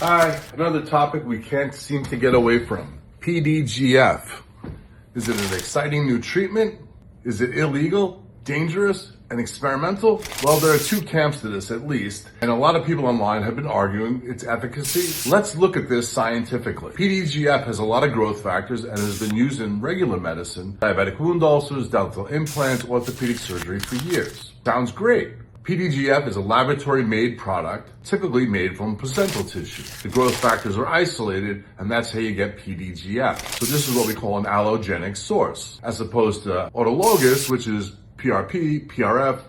Hi, another topic we can't seem to get away from. PDGF. Is it an exciting new treatment? Is it illegal, dangerous, and experimental? Well, there are two camps to this at least, and a lot of people online have been arguing its efficacy. Let's look at this scientifically. PDGF has a lot of growth factors and has been used in regular medicine, diabetic wound ulcers, dental implants, orthopedic surgery for years. Sounds great. PDGF is a laboratory-made product, typically made from placental tissue. The growth factors are isolated, and that's how you get PDGF. So this is what we call an allogenic source, as opposed to autologous, which is PRP, PRF,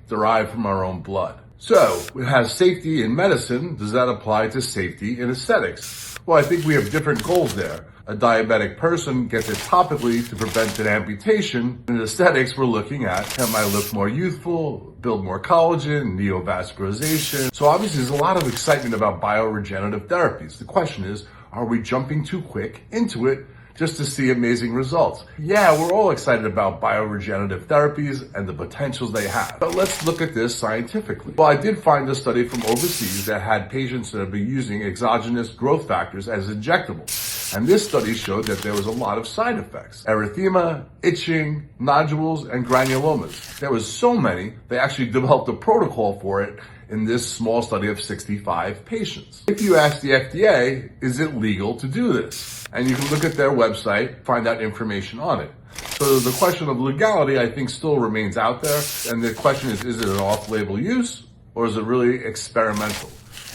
derived from our own blood. So, it has safety in medicine. Does that apply to safety in aesthetics? Well, I think we have different goals there. A diabetic person gets it topically to prevent an amputation. In aesthetics, we're looking at, can I look more youthful, build more collagen, neovascularization? So obviously there's a lot of excitement about bioregenerative therapies. The question is, are we jumping too quick into it just to see amazing results? Yeah, we're all excited about bioregenerative therapies and the potentials they have. But let's look at this scientifically. Well, I did find a study from overseas that had patients that have been using exogenous growth factors as injectables. And this study showed that there was a lot of side effects. Erythema, itching, nodules, and granulomas. There was so many, they actually developed a protocol for it in this small study of 65 patients. If you ask the FDA, is it legal to do this? And you can look at their website, find out information on it. So the question of legality, I think, still remains out there. And the question is it an off-label use or is it really experimental?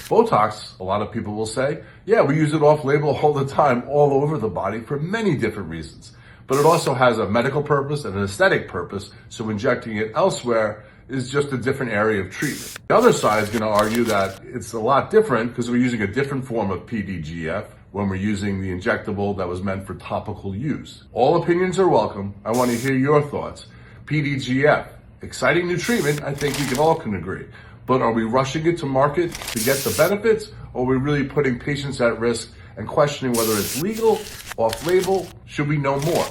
Botox, a lot of people will say, yeah, we use it off-label all the time, all over the body for many different reasons. But it also has a medical purpose and an aesthetic purpose, so injecting it elsewhere is just a different area of treatment. The other side is going to argue that it's a lot different because we're using a different form of PDGF when we're using the injectable that was meant for topical use. All opinions are welcome. I want to hear your thoughts. PDGF, exciting new treatment, I think we can all agree. But are we rushing it to market to get the benefits, or are we really putting patients at risk and questioning whether it's legal, off-label? Should we know more?